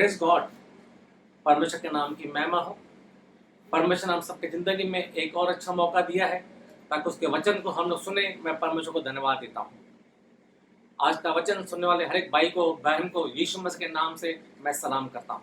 Praise God. परमेश्वर के नाम की महिमा हो। परमेश्वर ने हम सबके जिंदगी में एक और अच्छा मौका दिया है ताकि उसके वचन को हम लोग सुने। मैं परमेश्वर को धन्यवाद देता हूँ। आज का वचन सुनने वाले हर एक भाई को, बहन को यीशु मसीह के नाम से मैं सलाम करता हूँ।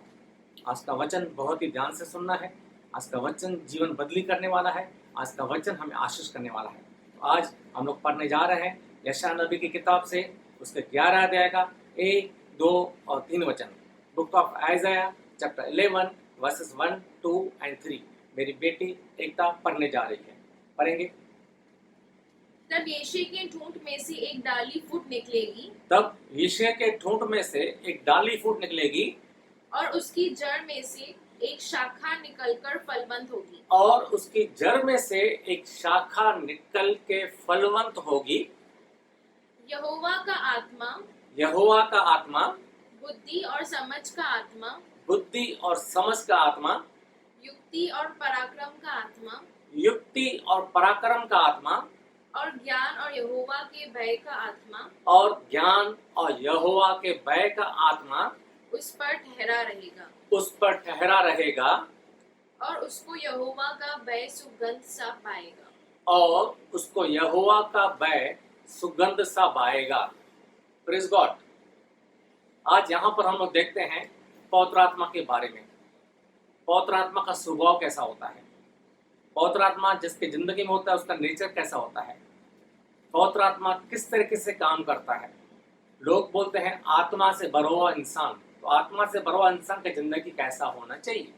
आज का वचन बहुत ही ध्यान से सुनना है। आज का वचन जीवन बदली करने वाला है। आज का वचन हमें आशीष करने वाला है। तो आज हम लोग पढ़ने जा रहे हैं यशायाह नबी की किताब से, उसके 11 अध्याय का 1, 2 और 3 वचन। Book of आइज़ाया chapter 11 versus 1, 2 and 3। मेरी बेटी एकता पढ़ने जा रही है। पढ़ेंगे। तब यिशै के ठूंठ में से एक डाली फूट निकलेगी, तब यिशै के ठूंठ में से एक डाली फूट निकलेगी और उसकी जड़ में से एक शाखा निकलकर फलवंत होगी। और उसकी जड़ में से एक शाखा निकल के फलवंत होगी। यहोवा का आत्मा, यहोवा का आत्मा, बुद्धि और समझ का आत्मा, बुद्धि और समझ का आत्मा, युक्ति और पराक्रम का आत्मा, युक्ति और पराक्रम का आत्मा, और ज्ञान और यहोवा के भय का आत्मा, और ज्ञान और यहोवा के भय का आत्मा उस पर ठहरा रहेगा। उस पर ठहरा रहेगा, और उसको यहोवा का भय सुगंध सा पाएगा। और उसको यहोवा का भय सुगंध सा पाएगा। Praise God. आज यहाँ पर हम लोग देखते हैं पवित्र आत्मा के बारे में। पवित्र आत्मा का स्वभाव कैसा होता है, पवित्र आत्मा जिसकी जिंदगी में होता है उसका नेचर कैसा होता है, पवित्र आत्मा किस तरीके से काम करता है। लोग बोलते हैं आत्मा से भरा हुआ इंसान, तो आत्मा से भरा हुआ इंसान की जिंदगी कैसा होना चाहिए।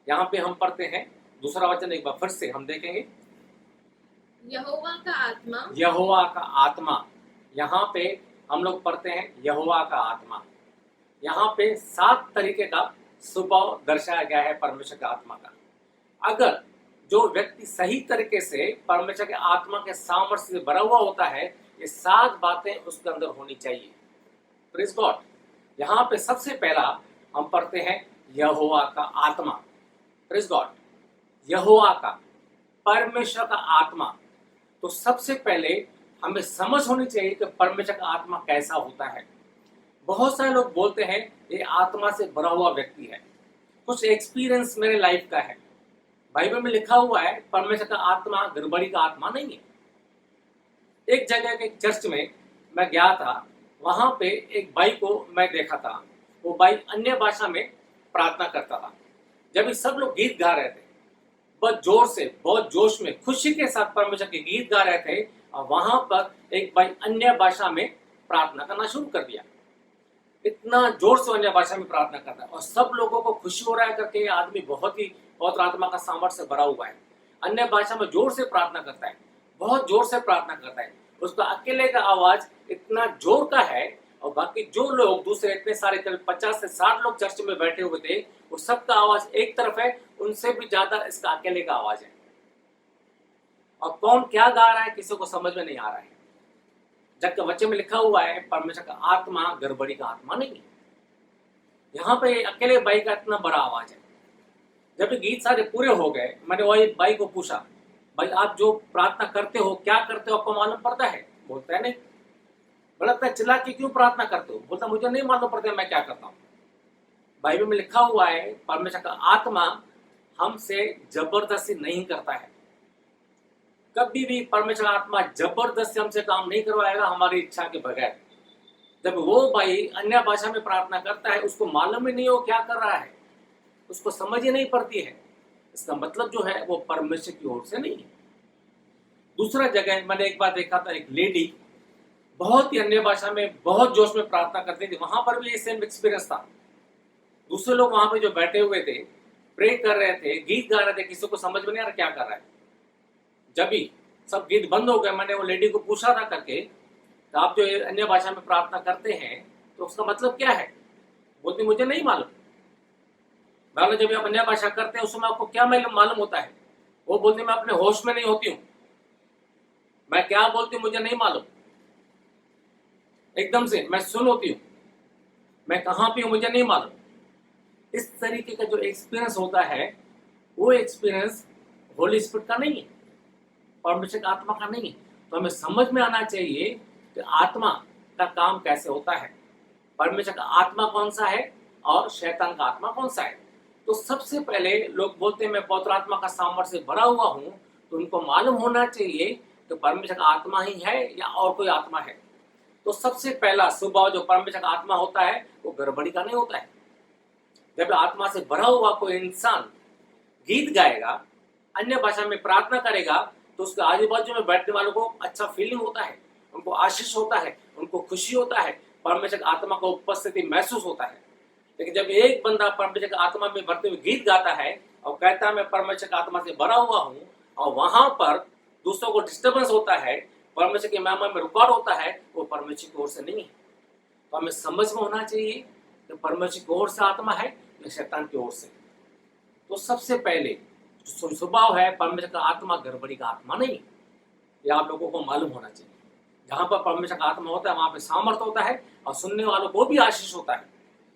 यहाँ पे हम पढ़ते हैं दूसरा वचन, एक बार फिर से हम देखेंगे। यहोवा का आत्मा, यहोवा का आत्मा, यहाँ पे हम लोग पढ़ते हैं यहोवा का आत्मा। यहाँ पे 7 तरीके का स्वभाव दर्शाया गया है परमेश्वर के आत्मा का। अगर जो व्यक्ति सही तरीके से परमेश्वर के आत्मा के सामर्थ्य से भरा हुआ होता है, ये 7 बातें उसके अंदर होनी चाहिए। Praise God. यहाँ पे सबसे पहला हम पढ़ते हैं यहोवा का आत्मा। Praise God. यहोवा का, परमेश्वर का आत्मा। तो सबसे पहले हमें समझ होनी चाहिए कि परमेश्वर का आत्मा कैसा होता है। बहुत सारे लोग बोलते हैं ये आत्मा से भरा हुआ व्यक्ति है। कुछ एक्सपीरियंस मेरे लाइफ का है। बाइबल में लिखा हुआ है परमेश्वर का आत्मा गड़बड़ी का आत्मा नहीं है। एक जगह के चर्च में मैं गया था, वहां पे एक भाई को मैं देखा था। वो भाई अन्य भाषा में प्रार्थना करता था। जब सब लोग गीत गा रहे थे, बहुत जोर से, बहुत जोश में, खुशी के साथ परमेश्वर के गीत गा रहे थे, और वहां पर एक भाई अन्य भाषा में प्रार्थना करना शुरू कर दिया। इतना जोर से अन्य भाषा में प्रार्थना करता है और सब लोगों को खुशी हो रहा है करके ये आदमी बहुत ही पवित्र आत्मा का सामर्थ्य से भरा हुआ है। अन्य भाषा में जोर से प्रार्थना करता है, बहुत जोर से प्रार्थना करता है। उसका अकेले का आवाज इतना जोर का है, और बाकी जो लोग दूसरे इतने सारे 50 से 60 लोग चर्च में बैठे हुए थे, वो सबका आवाज एक तरफ है, उनसे भी ज्यादा इसका अकेले का आवाज है। और कौन क्या गा रहा है किसी को समझ में नहीं आ रहा है। जबकि वचन में लिखा हुआ है परमेश्वर का आत्मा गड़बड़ी का आत्मा नहीं है। यहाँ पे अकेले भाई का इतना बड़ा आवाज है। जब गीत सारे पूरे हो गए, मैंने वही भाई को पूछा, भाई आप जो प्रार्थना करते हो क्या करते हो, आपको मालूम पड़ता है? बोलता है नहीं। बोलता चिल्ला के क्यों प्रार्थना करते हो? बोलता मुझे नहीं मालूम पड़ता मैं क्या करता हूँ। बाइबल में लिखा हुआ है परमेश्वर का आत्मा हमसे जबरदस्ती नहीं करता है। कभी भी परमेश्वर का आत्मा जबरदस्ती हमसे काम नहीं करवाएगा हमारी इच्छा के बगैर। जब वो भाई अन्य भाषा में प्रार्थना करता है, उसको मालूम ही नहीं हो क्या कर रहा है, उसको समझ ही नहीं पड़ती है, इसका मतलब जो है वो परमेश्वर की ओर से नहीं है। दूसरा जगह मैंने एक बार देखा था, एक लेडी बहुत ही अन्य भाषा में बहुत जोश में प्रार्थना करती थी। वहां पर भी ये सेम एक्सपीरियंस था। दूसरे लोग वहां पे जो बैठे हुए थे, प्रे कर रहे थे, गीत गा रहे थे, किसी को समझ में नहीं आ रहा क्या कर रहा है। जब भी सब गीत बंद हो गए, मैंने वो लेडी को पूछा था करके, तो आप जो अन्य भाषा में प्रार्थना करते हैं तो उसका मतलब क्या है? बोलती मुझे नहीं मालूम। मैंने जब आप अन्य भाषा करते हैं उस समय आपको क्या मालूम होता है? वो बोलती मैं अपने होश में नहीं होती हूँ, मैं क्या बोलती हूँ मुझे नहीं मालूम, एकदम से मैं सुन होती हूँ, मैं कहाँ पे हूँ मुझे नहीं मालूम। इस तरीके का जो एक्सपीरियंस होता है वो एक्सपीरियंस होली स्पिरिट का नहीं है, परमेश्वर का आत्मा का नहीं है। तो हमें समझ में आना चाहिए कि आत्मा का काम कैसे होता है, परमेश्वर का आत्मा कौन सा है और शैतान का आत्मा कौन सा है। तो सबसे पहले लोग बोलते हैं मैं पवित्र आत्मा का सामर्थ्य से भरा हुआ हूँ, तो उनको मालूम होना चाहिए कि परमेश्वर का आत्मा ही है या और कोई आत्मा है। तो सबसे पहला स्वभाव जो परमेश्वर का आत्मा होता है वो गड़बड़ी का नहीं होता है। जब आत्मा से भरा हुआ कोई इंसान गीत गाएगा, अन्य भाषा में प्रार्थना करेगा, तो उसके आजू बाजू में बैठने वालों को अच्छा फीलिंग होता है, उनको आशीष होता है, उनको खुशी होता है, परमेश्वर की आत्मा को उपस्थिति महसूस होता है। लेकिन जब एक बंदा परमेश्वर की आत्मा में भरते हुए गीत गाता है और कहता है मैं परमेश्वर की आत्मा से भरा हुआ हूँ, और वहां पर दूसरों को डिस्टर्बेंस होता है, परमेश्वर की महिमा में रुकावट होता है, वो परमेश्वर की ओर से नहीं है। तो हमें समझ में होना चाहिए कि परमेश्वर की ओर से आत्मा है या शैतान की ओर से। तो सबसे पहले जो स्वभाव है परमेश्वर का आत्मा गड़बड़ी का आत्मा नहीं, ये आप लोगों को मालूम होना चाहिए। जहां पर परमेश्वर का आत्मा होता है वहां पे सामर्थ होता है और सुनने वालों को भी आशीष होता है।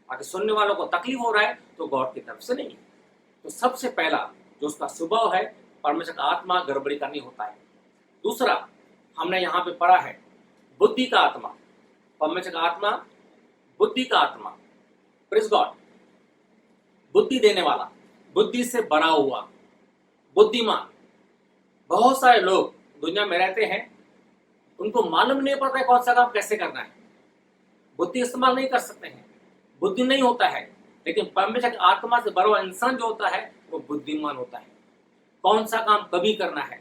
अगर सुनने वालों को तकलीफ हो रहा है तो गॉड की तरफ से नहीं है। तो सबसे पहला जो उसका स्वभाव है परमेश्वर का आत्मा गड़बड़ी का नहीं होता है। दूसरा हमने यहाँ पे पढ़ा है बुद्धि का आत्मा। परमेश्वर का आत्मा बुद्धि का आत्मा, प्रेज़ गॉड, बुद्धि देने वाला, बुद्धि से भरा हुआ, बुद्धिमान। बहुत सारे लोग दुनिया में रहते हैं, उनको मालूम नहीं पड़ता है कौन सा काम कैसे करना है, बुद्धि इस्तेमाल नहीं कर सकते हैं, बुद्धि नहीं होता है। लेकिन परमेश्वर की आत्मा से भरा हुआ इंसान जो होता है वो बुद्धिमान होता है। कौन सा काम कभी करना है,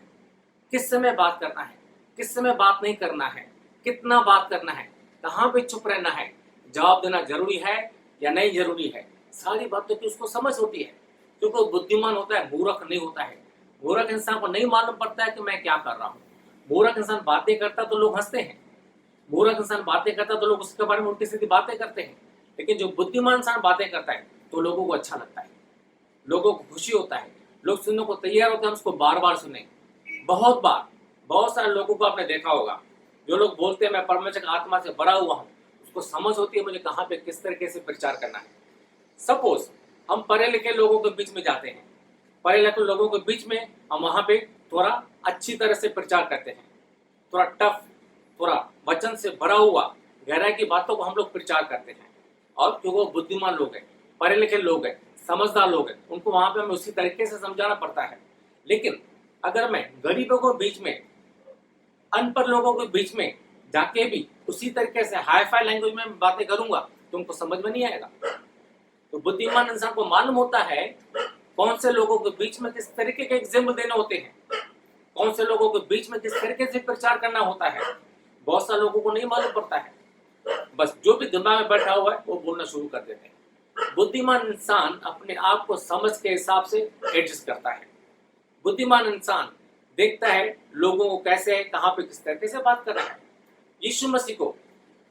किस समय बात करना है, किस समय बात नहीं करना है, कितना बात करना है, कहाँ पे चुप रहना है, जवाब देना जरूरी है या नहीं जरूरी है, सारी बातों की उसको समझ होती है, क्योंकि वो बुद्धिमान होता है, मूर्ख नहीं होता है। मूर्ख इंसान को नहीं मालूम पड़ता है कि मैं क्या कर रहा हूँ। मूर्ख इंसान बातें करता तो लोग हंसते हैं, मूर्ख इंसान बातें करता तो लोग उसके बारे में उल्टी सीधी बातें करते हैं। लेकिन जो बुद्धिमान इंसान बातें करता है तो लोगों को अच्छा लगता है, लोगों को खुशी होता है, लोग सुनने को तैयार होते हैं, उसको बार बार सुने। बहुत बार बहुत सारे लोगों को आपने देखा होगा, जो लोग बोलते हैं मैं परमेश्वर की आत्मा से भरा हुआ हूँ, उसको समझ होती है मुझे कहाँ पे किस तरीके से प्रचार करना है। सपोज हम पढ़े लिखे लोगों के बीच में जाते हैं, पढ़े लिखे लोगों के बीच में हम वहाँ पे थोड़ा अच्छी तरह से प्रचार करते हैं, थोड़ा टफ, थोड़ा वचन से भरा हुआ गहराई की बातों को हम लोग प्रचार करते हैं। और क्योंकि वो बुद्धिमान लोग हैं, पढ़े लिखे लोग हैं, समझदार लोग हैं, उनको वहाँ पे हमें उसी तरीके से समझाना पड़ता है। लेकिन अगर मैं गरीबों के बीच में, अनपढ़ लोगों के बीच में जाके भी उसी तरीके से हाई फाई लैंग्वेज में बातें करूंगा तो उनको समझ में नहीं आएगा। तो बुद्धिमान इंसान को मालूम होता है कौन से लोगों के बीच में किस तरीके के एग्जाम्पल देने होते हैं, कौन से लोगों के बीच में किस तरीके से प्रचार करना होता है। बहुत सारे लोगों को नहीं मालूम पड़ता है, बस जो भी दिमाग में बैठा हुआ है वो बोलना शुरू कर देते हैं। बुद्धिमान इंसान अपने आप को समझ के हिसाब से एडजस्ट करता है। बुद्धिमान इंसान देखता है लोगों को कैसे है, कहाँ पे किस तरीके से बात कर रहा है। यीशु मसीह को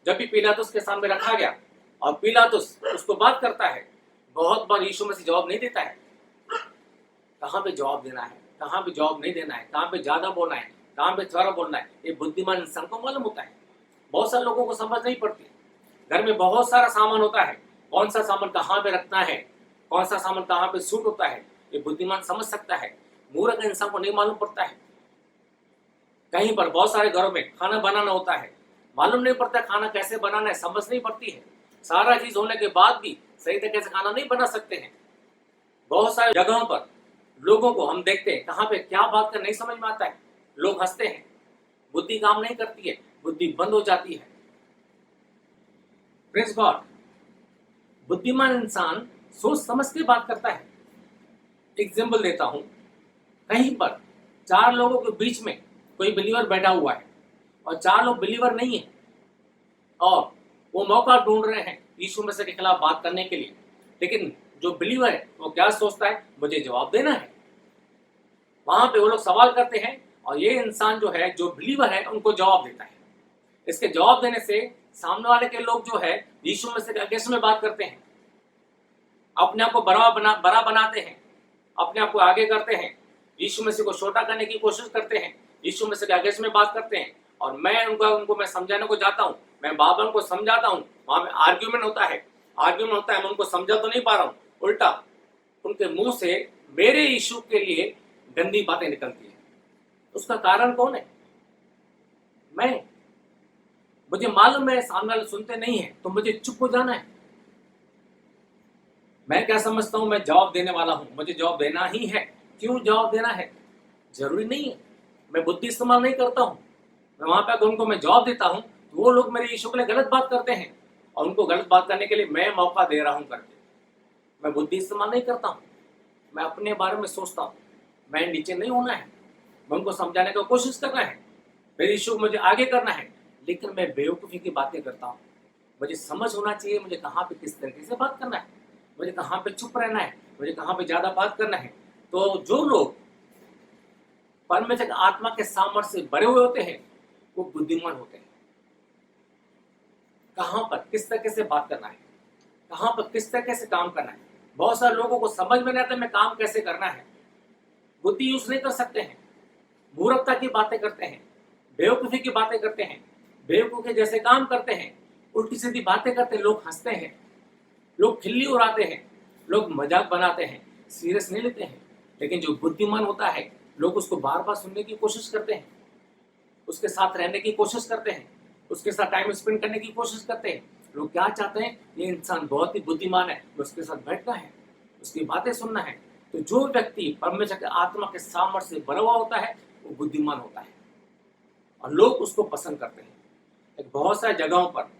जब भी पिलातुस के सामने रखा गया और पिलातुस उसको बात करता है, बहुत बार यीशु मसीह जवाब नहीं देता है। कहाँ पे जवाब देना है, कहाँ पे जवाब नहीं देना है, कहाँ पे ज्यादा बोलना है, कहाँ पे थोड़ा बोलना है, ये बुद्धिमान इंसान को मालूम होता है। बहुत सारे लोगों को समझ नहीं पड़ती। घर में बहुत सारा सामान होता है, कौन सा सामान कहाँ पे रखना है, कौन सा सामान कहाँ पे सूट होता है, ये बुद्धिमान समझ सकता है। मूर्ख इंसान को नहीं मालूम पड़ता है। कहीं पर बहुत सारे घरों में खाना बनाना होता है, मालूम नहीं पड़ता खाना कैसे बनाना है, समझ नहीं पड़ती है। सारा चीज होने के बाद भी सही तरीके से खाना नहीं बना सकते हैं। बहुत सारे जगहों पर लोगों को हम देखते हैं कहाँ पे क्या बात कर नहीं समझ में आता है, लोग हंसते हैं, बुद्धि काम नहीं करती है, बुद्धि बंद हो जाती है। प्रेज़ गॉड, बुद्धिमान इंसान सोच समझ के बात करता है। एग्जाम्पल देता हूं, कहीं पर 4 लोगों के बीच में कोई बिलीवर बैठा हुआ है और 4 लोग बिलीवर नहीं है और वो मौका ढूंढ रहे हैं यीशु मसीह के खिलाफ बात करने के लिए। लेकिन जो बिलीवर है वो क्या सोचता है, मुझे जवाब देना है। वहां पे वो लोग सवाल करते हैं और ये इंसान जो है, जो बिलीवर है, उनको जवाब देता है। इसके जवाब देने से सामने वाले के लोग जो है यीशु मसीह के अगेंस्ट में बात करते हैं, अपने आप को बड़ा बनाते हैं, अपने आप को आगे करते हैं, यीशु मसीह को छोटा करने की कोशिश करते हैं, यीशु मसीह के अगेंस्ट में बात करते हैं। और मैं उनको मैं समझाने को जाता हूँ, मैं बाबा को समझाता हूँ, वहां पे आर्ग्यूमेंट होता है, मैं उनको समझा तो नहीं पा रहा हूँ, उल्टा उनके मुंह से मेरे यीशु के लिए गंदी बातें निकलती है। उसका कारण कौन है? मैं। मुझे मालूम है सामने वाले सुनते नहीं है तो मुझे चुप हो जाना है। मैं क्या समझता हूँ, मैं जवाब देने वाला हूँ, मुझे जवाब देना ही है। क्यों जवाब देना है? जरूरी नहीं है। मैं बुद्धि इस्तेमाल नहीं करता हूँ। मैं वहां पे अगर उनको मैं जवाब देता हूँ तो वो लोग मेरे यीशु के लिए गलत बात करते हैं, और उनको गलत बात करने के लिए मैं मौका दे रहा हूँ करके। मैं बुद्धि इस्तेमाल नहीं करता हूँ, मैं अपने बारे में सोचता हूँ। मैं नीचे नहीं होना है, मैं उनको समझाने की कोशिश करना है, मेरे यीशु को मुझे आगे करना है, लेकिन मैं बेवकूफ़ी की बातें करता हूँ। मुझे समझ होना चाहिए मुझे कहाँ पे किस तरीके से बात करना है, मुझे कहाँ पे चुप रहना है, मुझे कहाँ पे ज़्यादा बात करना है। तो जो लोग परमेश्वर की आत्मा के सामर्थ्य से भरे हुए होते हैं वो बुद्धिमान होते हैं। कहाँ पर किस तरीके से बात करना है, कहाँ पर किस तरीके से काम करना है। बहुत सारे लोगों को समझ में नहीं आता मैं काम कैसे करना है, बुद्धि यूज नहीं कर सकते हैं, मूर्खता की बातें करते हैं, बेवकूफ़ी की बातें करते हैं, बेवकूफ़ी जैसे काम करते हैं, उल्टी सीधी बातें करते हैं। लोग हंसते हैं, लोग खिल्ली उड़ाते हैं, लोग मजाक बनाते हैं, सीरियस नहीं लेते हैं। लेकिन जो बुद्धिमान होता है लोग उसको बार बार सुनने की कोशिश करते हैं, उसके साथ रहने की कोशिश करते हैं, उसके साथ टाइम स्पेंड करने की कोशिश करते हैं। लोग क्या चाहते हैं, ये इंसान बहुत ही बुद्धिमान है, उसके साथ बैठना है, उसकी बातें सुनना है। तो जो व्यक्ति परमेश्वर के आत्मा के सामर्थ्य से भरा हुआ होता है वो बुद्धिमान होता है, और लोग उसको पसंद करते हैं। एक बहुत सारी जगहों पर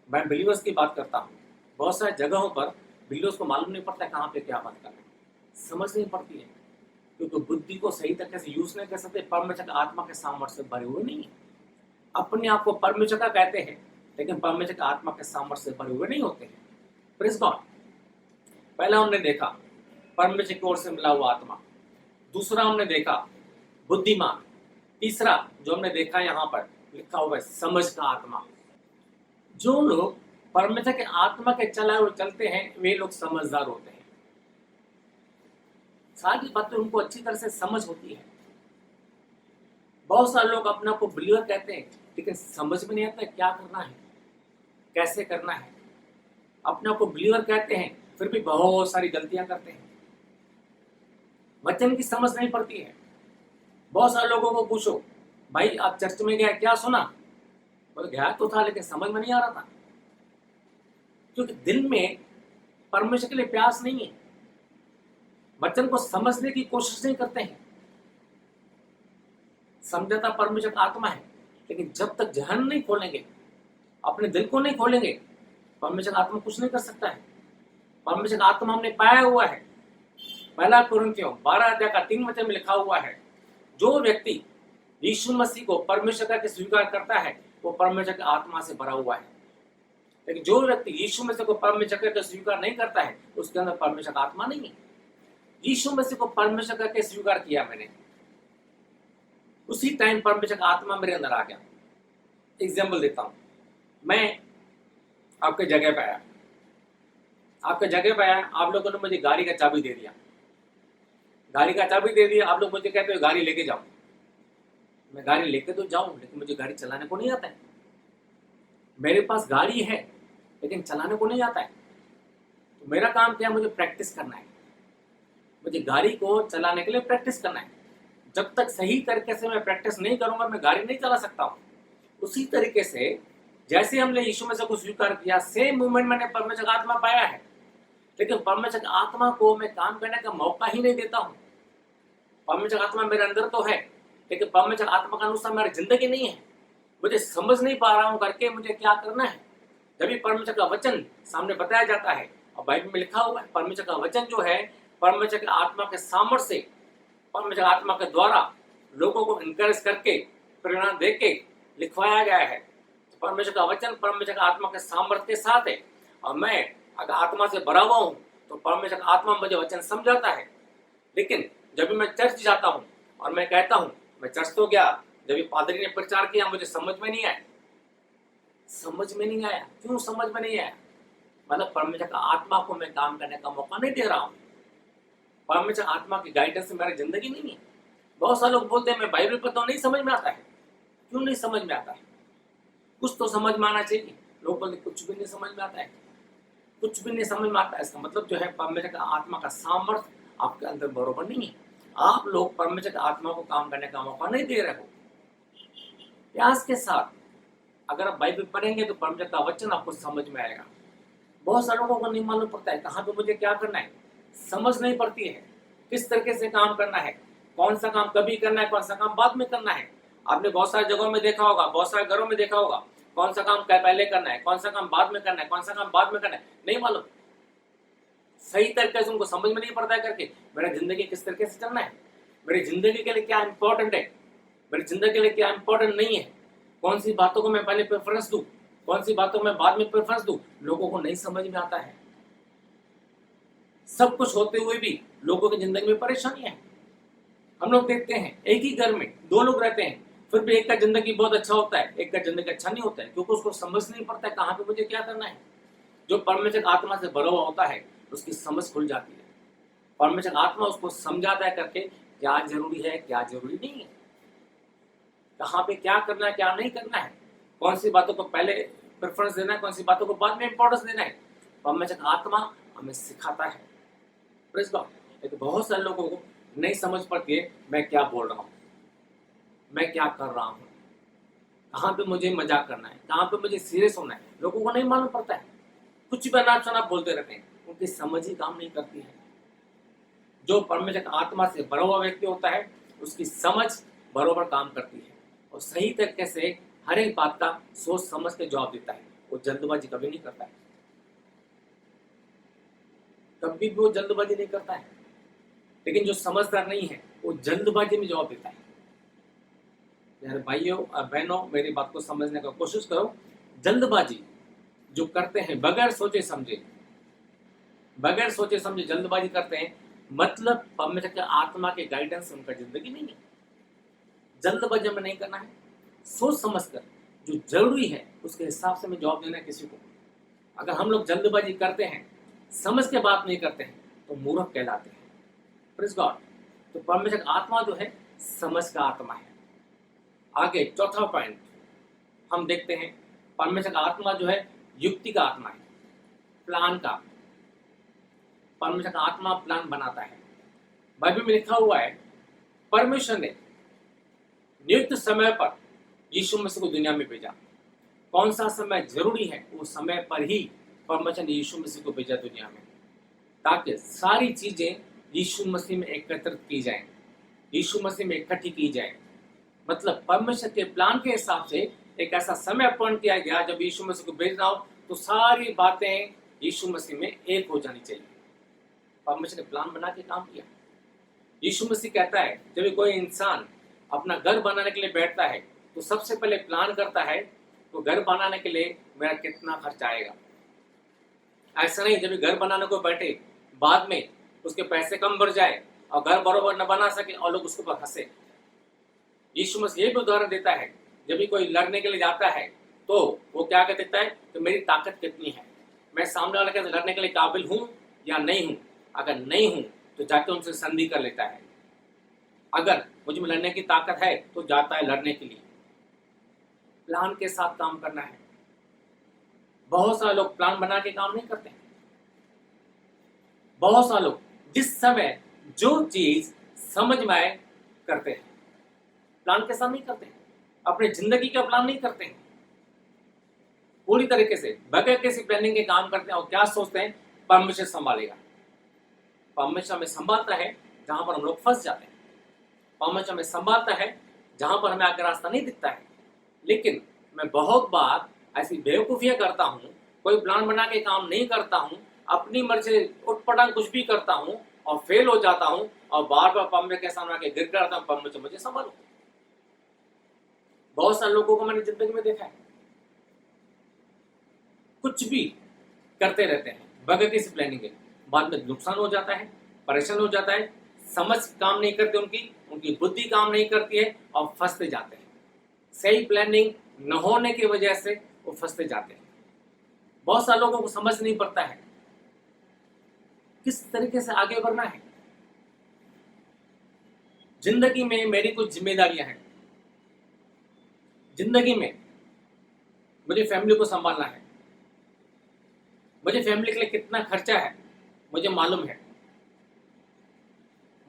मैं बिलीवर्स की बात करता हूँ, बहुत सारी जगहों पर बिलीवर्स को मालूम नहीं पड़ता कहाँ पे क्या बात करना है, समझ नहीं पड़ती है, क्योंकि बुद्धि को सही तरीके से यूज नहीं कर सकते, परमेश्वर के आत्मा के सामर्थ्य से भरे हुए नहीं है। अपने आप को परमेश्वर का कहते हैं लेकिन परमेश्वर के आत्मा के सामर्थ्य से भरे हुए नहीं होते हैं। Praise God. पहला हमने देखा परमेश्वर की ओर से मिला हुआ आत्मा, दूसरा हमने देखा बुद्धिमान, तीसरा जो हमने देखा यहाँ पर लिखा हुआ है समझ का आत्मा। जो लोग परमेश्वर के आत्मा के चलाए हुए चलते हैं वे लोग समझदार होते हैं, सारी बातें उनको अच्छी तरह से समझ होती है। बहुत सारे लोग अपने आप को बिलीवर कहते हैं लेकिन समझ में नहीं आता क्या करना है, कैसे करना है। अपने आप को बिलीवर कहते हैं फिर भी बहुत सारी गलतियां करते हैं, वचन की समझ नहीं पड़ती है। बहुत सारे लोगों को पूछो भाई आप चर्च में गए क्या सुना, बोले गया तो था लेकिन समझ में नहीं आ रहा था, क्योंकि दिल में परमेश्वर के लिए प्यास नहीं है, वचन को समझने की कोशिश नहीं करते हैं। समझता परमेश्वर का आत्मा है लेकिन जब तक जहन नहीं खोलेंगे, अपने दिल को नहीं खोलेंगे, परमेश्वर का आत्मा कुछ नहीं कर सकता है। परमेश्वर का आत्मा हमने पाया हुआ है, पहला कुरिन्थियों 12 अध्याय का 3 वचन में लिखा हुआ है, जो व्यक्ति यीशु मसीह को परमेश्वर का स्वीकार करता है वो परमेश्वर के आत्मा से भरा हुआ है। लेकिन जो व्यक्ति यीशु मसीह को परमेश्वर का स्वीकार नहीं करता है उसके अंदर परमेश्वर का आत्मा नहीं है। यीशु मसीह को परमेश्वर का स्वीकार किया मैंने, उसी टाइम परमेश्वर का आत्मा मेरे अंदर आ गया। एग्जाम्पल देता हूं, मैं आपके जगह पे आया, आप लोगों ने मुझे गाड़ी का चाबी दे दिया, आप लोग मुझे कहते हो गाड़ी लेके जाओ। मैं गाड़ी लेके तो जाऊं लेकिन मुझे गाड़ी चलाने को नहीं आता है। मेरे पास गाड़ी है लेकिन चलाने को नहीं आता है। तो मेरा काम क्या है, मुझे प्रैक्टिस करना है, मुझे गाड़ी को चलाने के लिए प्रैक्टिस करना है। जब तक सही तरीके से मैं प्रैक्टिस नहीं करूंगा मैं गाड़ी नहीं चला सकता हूँ। उसी तरीके से जैसे हमने यीशु मसीह को स्वीकार किया, सेम मूवमेंट मैंने परमेश्वर का आत्मा पाया है, लेकिन परमेश्वर का आत्मा को मैं काम करने का मौका ही नहीं देता हूँ। परमेश्वर का आत्मा मेरे अंदर तो है लेकिन परमेश्वर आत्मा का अनुसार मेरी जिंदगी नहीं है। मुझे समझ नहीं पा रहा हूँ करके मुझे क्या करना है। जब भी परमेश्वर का वचन सामने बताया जाता है, और बाइबल में लिखा हुआ है परमेश्वर का वचन जो है परमेश्वर के आत्मा के सामर्थ्य से, परमेश्वर आत्मा के द्वारा लोगों को इनकरेज करके प्रेरणा दे के लिखवाया गया है। तो परमेश्वर का वचन परमेश्वर का आत्मा के सामर्थ्य के साथ है, और मैं अगर आत्मा से भरा हुआ हूँ तो परमेश्वर का आत्मा मुझे वचन समझाता है। लेकिन जब भी मैं चर्च जाता हूँ और मैं कहता हूँ मैं चर्च तो गया, जब भी पादरी ने प्रचार किया मुझे समझ में नहीं आया। क्यों समझ में नहीं आया? मतलब परमेश्वर का आत्मा को मैं काम करने का मौका नहीं दे रहा हूँ। परमेश्वर आत्मा की गाइडेंस से मेरी जिंदगी नहीं है। बहुत सारे लोग बोलते हैं मैं बाइबल पढ़ता हूँ, नहीं समझ में आता है। क्यों नहीं समझ में आता है? कुछ तो समझ में आना चाहिए। लोग बोलते कुछ भी नहीं समझ में आता है, कुछ भी नहीं समझ में आता है। इसका मतलब जो है परमेश्वर का आत्मा का सामर्थ्य आपके अंदर बरोबर नहीं है। आप लोग परमेश्वर का आत्मा को काम करने का मौका नहीं दे रहे हो। प्यास के साथ अगर आप बाइबल पढ़ेंगे तो परमेश्वर का वचन आपको समझ में आएगा। बहुत सारे लोगों को नहीं मालूम पड़ता है कहाँ पे मुझे क्या करना है, समझ नहीं पड़ती है किस तरीके से काम करना है, कौन सा काम कभी करना है, कौन सा काम बाद में करना है। आपने बहुत सारी जगहों में देखा होगा, बहुत सारे घरों में देखा होगा, कौन सा काम पहले करना है, कौन सा काम बाद में करना है, कौन सा काम बाद में करना है, नहीं मालूम। सही तरीके से उनको समझ में नहीं पड़ता है करके मेरा जिंदगी किस तरीके से चलना है, मेरी जिंदगी के लिए क्या इंपॉर्टेंट है, मेरी जिंदगी के लिए क्या इंपॉर्टेंट नहीं है, कौन सी बातों को मैं पहले प्रेफरेंस दूं, कौन सी बातों में बाद में प्रेफरेंस दूं, लोगों को नहीं समझ में आता है। सब कुछ होते हुए भी लोगों की जिंदगी में परेशानी है। हम लोग देखते हैं एक ही घर में दो लोग रहते हैं, फिर भी एक का जिंदगी बहुत अच्छा होता है, एक का जिंदगी अच्छा नहीं होता है, क्योंकि उसको समझ नहीं पड़ता है कहाँ पे मुझे क्या करना है। जो परमेश्वर आत्मा से भरा हुआ होता है उसकी समझ खुल जाती है, परमेश्वर आत्मा उसको समझाता है करके क्या जरूरी है क्या जरूरी नहीं है, कहाँ पे क्या करना है क्या नहीं करना है, कौन सी बातों को पहले प्रेफरेंस देना है, कौन सी बातों को बाद में इंपॉर्टेंस देना है। परमेश्वर आत्मा हमें सिखाता है। Praise God. लेकिन बहुत सारे लोगों को नहीं समझ पड़ती है मैं क्या बोल रहा हूँ, मैं क्या कर रहा हूँ, कहाँ पे मुझे मजाक करना है, कहाँ पे मुझे सीरियस होना है, लोगों को नहीं मालूम पड़ता है। कुछ भी अनाप शनाप बोलते रहते हैं, उनकी समझ ही काम नहीं करती है। जो परमेश्वर आत्मा से भरा हुआ व्यक्ति होता है उसकी समझ बरोबर काम करती है और सही तरीके से हर एक बात का सोच समझ के जवाब देता है। वो जल्दबाजी कभी नहीं करता है, कभी भी वो जल्दबाजी नहीं करता है। लेकिन जो समझदार नहीं है वो जल्दबाजी में जवाब देता है। यार भाइयों और बहनों, मेरी बात को समझने का कोशिश करो। जल्दबाजी जो करते हैं बगैर सोचे समझे, बगैर सोचे समझे जल्दबाजी करते हैं, मतलब परमेश्वर के आत्मा के गाइडेंस उनका जिंदगी नहीं है। जल्दबाजी में नहीं करना है, सोच समझकर जो जरूरी है उसके हिसाब से हमें जवाब देना है किसी को। अगर हम लोग जल्दबाजी करते हैं, समझ के बात नहीं करते हैं, तो मूर्ख कहलाते हैं। Praise God. तो परमेश्वर का आत्मा जो है समझ का आत्मा है। आगे चौथा पॉइंट हम देखते हैं, परमेश्वर का आत्मा जो है युक्ति का आत्मा है, प्लान का। परमेश्वर का आत्मा प्लान बनाता है। बाइबल में लिखा हुआ है परमेश्वर ने नियुक्त समय पर यीशु मसीह को दुनिया में भेजा। कौन सा समय जरूरी है, वो समय पर ही परमेश्वर ने यीशु मसीह को भेजा दुनिया में, ताकि सारी चीजें यीशु मसीह में एकत्रित की जाएं, यीशु मसीह में इकट्ठी की जाए। मतलब परमेश्वर के प्लान के हिसाब से एक ऐसा समय अपॉइंट किया गया जब यीशु मसीह को भेजना हो तो सारी बातें यीशु मसीह में एक हो जानी चाहिए। परमेश्वर ने प्लान बना के काम किया। यीशु मसीह कहता है जब कोई इंसान अपना घर बनाने के लिए बैठता है तो सबसे पहले प्लान करता है तो घर बनाने के लिए मेरा कितना खर्चा आएगा। ऐसा नहीं जब घर बनाने को बैठे बाद में उसके पैसे कम बढ़ जाए और घर बरोबर न बना सके और लोग उसके ऊपर हंसे। यीशु मसीह ये भी उदाहरण देता है जब भी कोई लड़ने के लिए जाता है तो वो क्या कह देता है कि मेरी ताकत कितनी है, मैं सामने वाले के लड़ने के लिए काबिल हूँ या नहीं हूँ। अगर नहीं हूँ तो जाके उनसे संधि कर लेता है, अगर मुझ में लड़ने की ताकत है तो जाता है लड़ने के लिए। प्लान के साथ काम करना है। बहुत सारे लोग प्लान बना के काम नहीं करते हैं। बहुत सारे लोग जिस समय जो चीज समझ में आए करते हैं, प्लान के साथ नहीं करते हैं। अपने जिंदगी का प्लान नहीं करते हैं, पूरी तरीके से बगैर किसी प्लानिंग के काम करते हैं और क्या सोचते हैं परमेश्वर संभालेगा। परमेश्वर हमें संभालता है जहां पर हम लोग फंस जाते हैं। परमेश्वर हमें संभालता है जहां पर हमें आगे रास्ता नहीं दिखता है। लेकिन मैं बहुत बार ऐसी बेवकूफियां करता हूँ, कोई प्लान बना के काम नहीं करता हूँ, अपनी मर्जी से उठपटांग कुछ भी करता हूँ और फेल हो जाता हूँ और बार बार परमेश्वर के सामने आके गिर जाता हूँ, परमेश्वर मुझे संभालो। बहुत सारे लोगों को मैंने जिंदगी में देखा है, कुछ भी करते रहते हैं बगैर किसी प्लानिंग के, बाद में नुकसान हो जाता है, परेशान हो जाता है, समझ काम नहीं करती, उनकी बुद्धि काम नहीं करती है और फंसते जाते हैं। सही प्लानिंग न होने की वजह से वो फंसते जाते हैं। बहुत सारे लोगों को समझ नहीं पड़ता है किस तरीके से आगे बढ़ना है। जिंदगी में मेरी कुछ जिम्मेदारियां हैं। जिंदगी में मुझे फैमिली को संभालना है, मुझे फैमिली के लिए कितना खर्चा है मुझे मालूम है,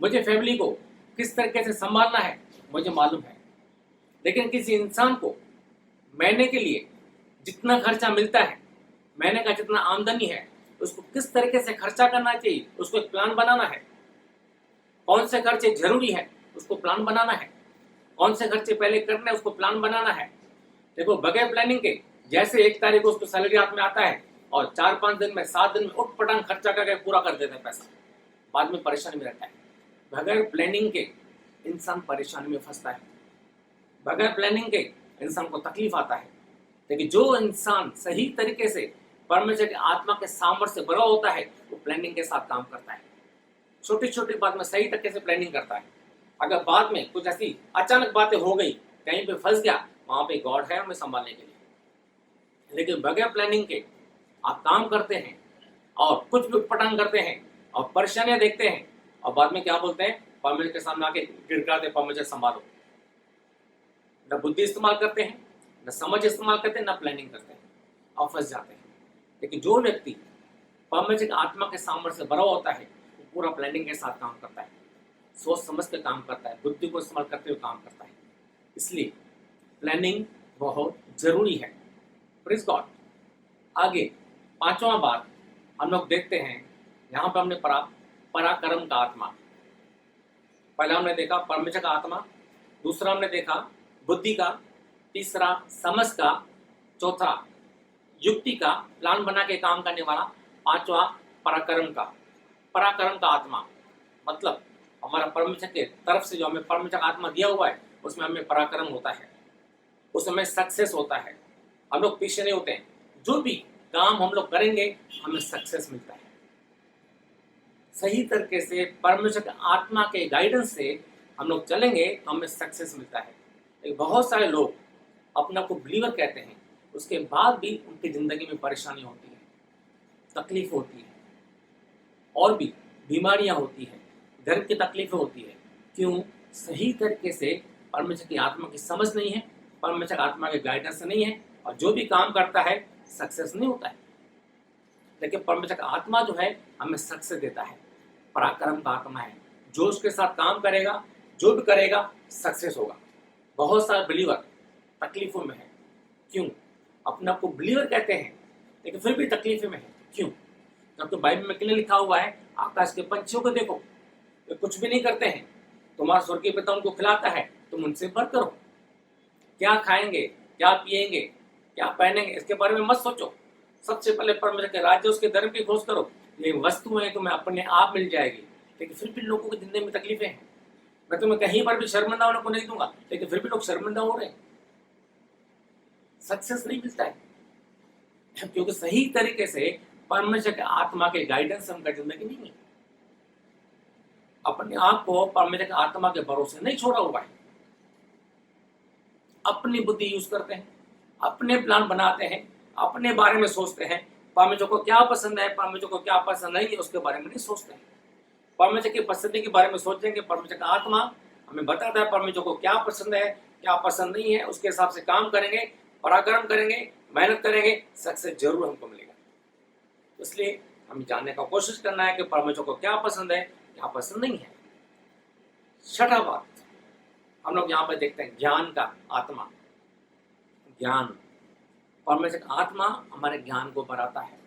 मुझे फैमिली को किस तरीके से संभालना है मुझे मालूम है। लेकिन किसी इंसान को महीने के लिए जितना खर्चा मिलता है महीने का जितना आमदनी है उसको किस तरीके से खर्चा करना चाहिए, उसको एक प्लान बनाना है। कौन से खर्चे जरूरी है उसको प्लान बनाना है, कौन से खर्चे पहले करने उसको प्लान बनाना है। देखो बगैर प्लानिंग के जैसे 1 तारीख को उसको सैलरी हाथ में आता है और 4-5 दिन में 7 दिन में उठ पटांग खर्चा करके पूरा कर देते हैं पैसा, बाद में परेशानी में रहता है। बगैर प्लानिंग के इंसान परेशानी में फंसता है, बगैर प्लानिंग के इंसान को तकलीफ आता है। लेकिन जो इंसान सही तरीके से परमेश्वर की आत्मा के सामर्थ्य से भरा होता है वो प्लानिंग के साथ काम करता है, छोटी छोटी बात में सही तरीके से प्लानिंग करता है। अगर बाद में कुछ ऐसी अचानक बातें हो गई, कहीं पे फंस गया, वहां पे गॉड है हमें संभालने के लिए। लेकिन बगैर प्लानिंग के आप काम करते हैं और कुछ भी उटपटांग करते हैं और परेशानियां देखते हैं और बाद में क्या बोलते हैं, परमेश्वर के सामने आके गिड़गिड़ाते परमेश्वर संभालो। न बुद्धि इस्तेमाल करते हैं, न समझ इस्तेमाल करते हैं, न प्लानिंग करते हैं और फंस जाते हैं। लेकिन जो व्यक्ति परमेश्वर की आत्मा के सामर्थ्य से भरा होता है वो पूरा प्लानिंग के साथ काम करता है, सोच समझ के काम करता है, बुद्धि को इस्तेमाल करते हुए काम करता है। इसलिए प्लानिंग बहुत जरूरी है। Praise God. आगे 5वां बात हम लोग देखते हैं, यहाँ पर हमने पढ़ा पराक्रम का आत्मा। पहला हमने देखा परमेश्वर का आत्मा, दूसरा हमने देखा बुद्धि का, तीसरा समझ का, चौथा युक्ति का, प्लान बना के काम करने वाला, 5वां पराक्रम का। पराक्रम का आत्मा मतलब हमारा परमेश्वर के तरफ से जो हमें परमेश्वर का आत्मा दिया हुआ है उसमें हमें पराक्रम होता है, उसमें सक्सेस होता है। हम लोग पीछे नहीं होते हैं, जो भी काम हम लोग करेंगे हमें सक्सेस मिलता है। सही तरीके से परमेश्वर के आत्मा के गाइडेंस से हम लोग चलेंगे तो हमें सक्सेस मिलता है। लेकिन बहुत सारे लोग अपना को बिलीवर कहते हैं, उसके बाद भी उनकी जिंदगी में परेशानी होती है, तकलीफ होती है और भी बीमारियां होती है, घर की तकलीफें होती है। क्यों? सही तरीके से परमेश्वर की आत्मा की समझ नहीं है, परमेश्वर आत्मा के गाइडेंस नहीं है और जो भी काम करता है सक्सेस नहीं होता है। लेकिन परमेश्वर का आत्मा जो है हमें सक्सेस देता है, पराक्रम का आत्मा है, जो उसके साथ काम करेगा, जो भी करेगा सक्सेस होगा। बहुत सारे बिलीवर तकलीफों में है। क्यों? अपने आप को बिलीवर कहते हैं लेकिन फिर भी तकलीफों में है। क्यों? जबकि बाइबल में क्लियर लिखा हुआ है, आकाश के पंछियों को देखो, वे कुछ भी नहीं करते हैं, तुम्हारा स्वर्गीय पिता उनको खिलाता है, तुम उनसे बढ़ करो। क्या खाएंगे, क्या पिएंगे, क्या पहनेंगे, इसके बारे में मत सोचो। सबसे पहले परमेश्वर के राज्य उसके धर्म की खोज करो, ये वस्तुएं तुम्हें अपने आप मिल जाएगी। लेकिन फिर भी लोगों की जिंदगी में तकलीफें हैं। मैं तुम्हें कहीं पर भी शर्मिंदा होने को नहीं दूंगा, लेकिन फिर भी लोग शर्मिंदा हो रहे हैं, सक्सेस नहीं मिलता है। क्योंकि सही तरीके से परमेश्वर के आत्मा के गाइडेंस उनका जिंदगी नहीं है, अपने आप को परमेश्वर के आत्मा के भरोसे नहीं छोड़ा हुआ है, अपनी बुद्धि यूज करते हैं, अपने प्लान बनाते हैं, अपने बारे में सोचते हैं। परमेश्वर को क्या पसंद है, परमेश्वर को क्या पसंद नहीं है, उसके बारे में नहीं सोचते हैं। परमेश्वर की पसंदी के बारे में सोचेंगे, परमेश्वर का आत्मा हमें बताता है परमेश्वर को क्या पसंद है, क्या पसंद नहीं है, उसके हिसाब से काम करेंगे, पराक्रम करेंगे, मेहनत करेंगे, सक्सेस जरूर हमको मिलेगा। इसलिए हमें जानने का कोशिश करना है कि परमेश्वर को क्या पसंद है, क्या पसंद नहीं है। छठा बात हम लोग यहाँ पर देखते हैं, ज्ञान का आत्मा। ज्ञान, परमेश्वर का आत्मा हमारे ज्ञान को बढ़ाता है।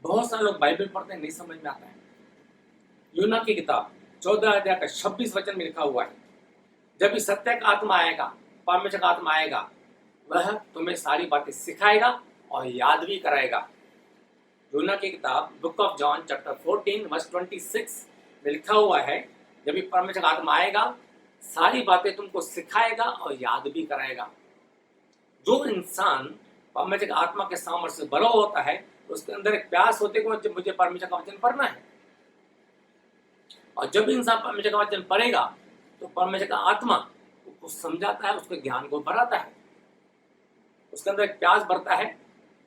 बहुत सारे लोग बाइबल पढ़ते हैं, नहीं समझ में आता है। यूना की किताब 14 अध्याय का 26 वचन में लिखा हुआ है, जब भी सत्य का आत्मा आएगा, परमेश्वर का आत्मा आएगा, वह तुम्हें सारी बातें सिखाएगा और याद भी कराएगा। यूना की किताब book of John chapter 14 verse 26 में लिखा हुआ है, जब भी परमेश्वर का आत्मा आएगा, सारी बातें तुमको सिखाएगा और याद भी कराएगा। जो इंसान परमेश्वर के आत्मा के सामर्थ्य से भरा होता है, उसके अंदर एक प्यास होती है कि मुझे परमेश्वर का वचन पढ़ना है। और जब इंसान परमेश्वर का वचन पढ़ेगा तो परमेश्वर का आत्मा उसको समझाता है, उसके ज्ञान को बढ़ाता है, उसके अंदर एक प्यास बढ़ता है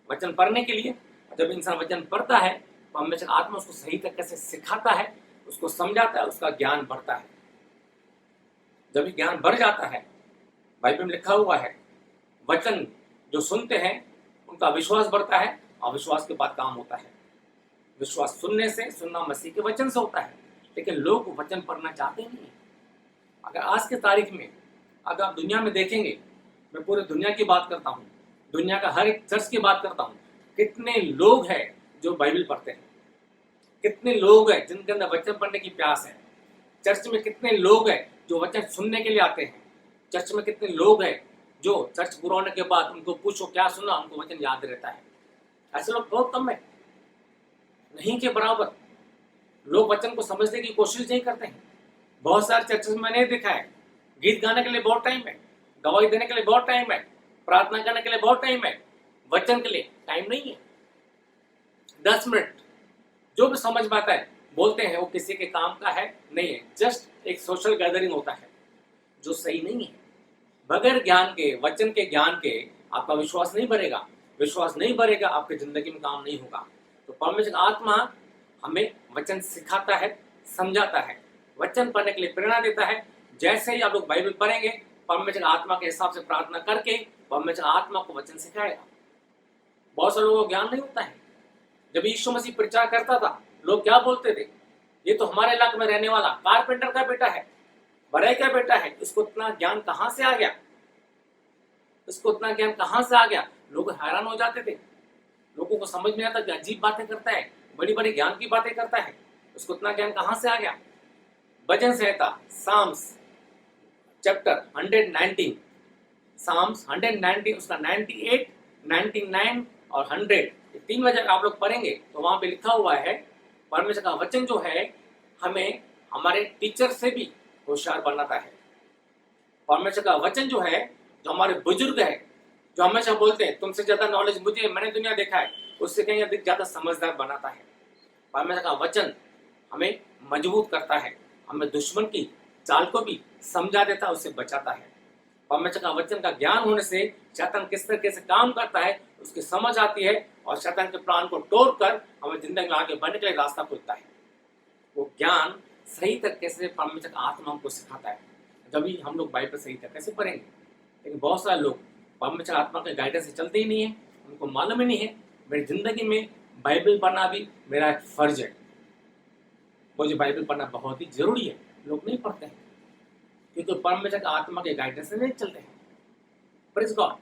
वचन पढ़ने के लिए। जब इंसान वचन पढ़ता है, परमेश्वर का आत्मा उसको सही तरीके से सिखाता है, उसको समझाता है, उसका ज्ञान बढ़ता है। जब ज्ञान बढ़ जाता है, बाइबल में लिखा हुआ है, वचन जो सुनते हैं उनका विश्वास बढ़ता है और विश्वास के बाद काम होता है। विश्वास सुनने से, सुनना मसीह के वचन से होता है, लेकिन लोग वचन पढ़ना चाहते नहीं है। अगर आज के तारीख में अगर आप दुनिया में देखेंगे, मैं पूरे दुनिया की बात करता हूँ, दुनिया का हर एक चर्च की बात करता हूँ, कितने लोग हैं जो बाइबल पढ़ते हैं, कितने लोग हैं जिनके अंदर वचन पढ़ने की प्यास है। चर्च में कितने लोग हैं जो वचन सुनने के लिए आते हैं। चर्च में कितने लोग हैं जो चर्च पूरा होने के बाद उनको पूछो क्या सुना, उनको वचन याद रहता है। ऐसे लोग बहुत कम है, नहीं के बराबर। लोग वचन को समझने की कोशिश नहीं करते हैं। बहुत सारे चर्चेस में मैंने देखा है, गीत गाने के लिए बहुत टाइम है, गवाही देने के लिए बहुत टाइम है, प्रार्थना करने के लिए बहुत टाइम है, वचन के लिए टाइम नहीं है। 10 मिनट जो भी समझ में आता है बोलते हैं, वो किसी के काम का है नहीं है, जस्ट एक सोशल गैदरिंग होता है जो सही नहीं है। बगैर ज्ञान के, वचन के ज्ञान के आपका विश्वास नहीं बढ़ेगा। विश्वास नहीं बढ़ेगा, आपकी जिंदगी में काम नहीं होगा। तो परमेश्वर का आत्मा हमें वचन सिखाता है, समझाता है, वचन पढ़ने के लिए प्रेरणा देता है। जैसे ही आप लोग बाइबल पढ़ेंगे, परमेश्वर का आत्मा के हिसाब से प्रार्थना करके परमेश्वर का आत्मा को वचन सिखाएगा। बहुत सारे लोगों को ज्ञान नहीं होता है। जब यीशु मसीह प्रचार करता था, लोग क्या बोलते थे, ये तो हमारे इलाके में रहने वाला कारपेंटर का बेटा है, बड़े का बेटा है, इसको इतना ज्ञान कहां से आ गया, इसको इतना ज्ञान कहां से आ गया। लोग हैरान हो जाते थे, लोगों को समझ में आता कि अजीब बातें करता है, बड़ी बड़ी ज्ञान की बातें करता है, उसको इतना ज्ञान कहां से आ गया। भजन संहिता साम्स चैप्टर 119, साम्स 119 उसका 98, 99 और 100, ये 3 वचन आप लोग पढ़ेंगे तो वहां पे लिखा हुआ है, परमेश्वर का वचन जो है हमें हमारे टीचर से भी होशियार बनाता है। परमेश्वर का वचन जो है, जो हमारे बुजुर्ग है, जो हमेशा बोलते हैं तुमसे ज्यादा नॉलेज मुझे, मैंने दुनिया देखा है, उससे कहीं अधिक ज्यादा समझदार बनाता है। परमेश्वर का वचन हमें मजबूत करता है, हमें दुश्मन की चाल को भी समझा देता है, उससे बचाता है। परमेश्वर का वचन का ज्ञान होने से शैतान किस तरीके से काम करता है उसकी समझ आती है, और शैतान के प्लान को तोड़कर हमें जिंदगी में आगे बढ़ने के लिए रास्ता खुलता है। वो ज्ञान सही तरीके से परमेश्वर का आत्मा हमको सिखाता है, जब हम लोग बाइबल सही तरीके से पढ़ेंगे। लेकिन बहुत सारे लोग परमेश्वर आत्मा के गाइडेंस से चलते ही नहीं है, उनको मालूम ही नहीं है मेरी जिंदगी में बाइबल पढ़ना भी मेरा एक फर्ज है, मुझे बाइबल पढ़ना बहुत ही जरूरी है। लोग नहीं पढ़ते हैं क्योंकि परमेश्वर का आत्मा के गाइडेंस से नहीं चलते हैं। Praise God.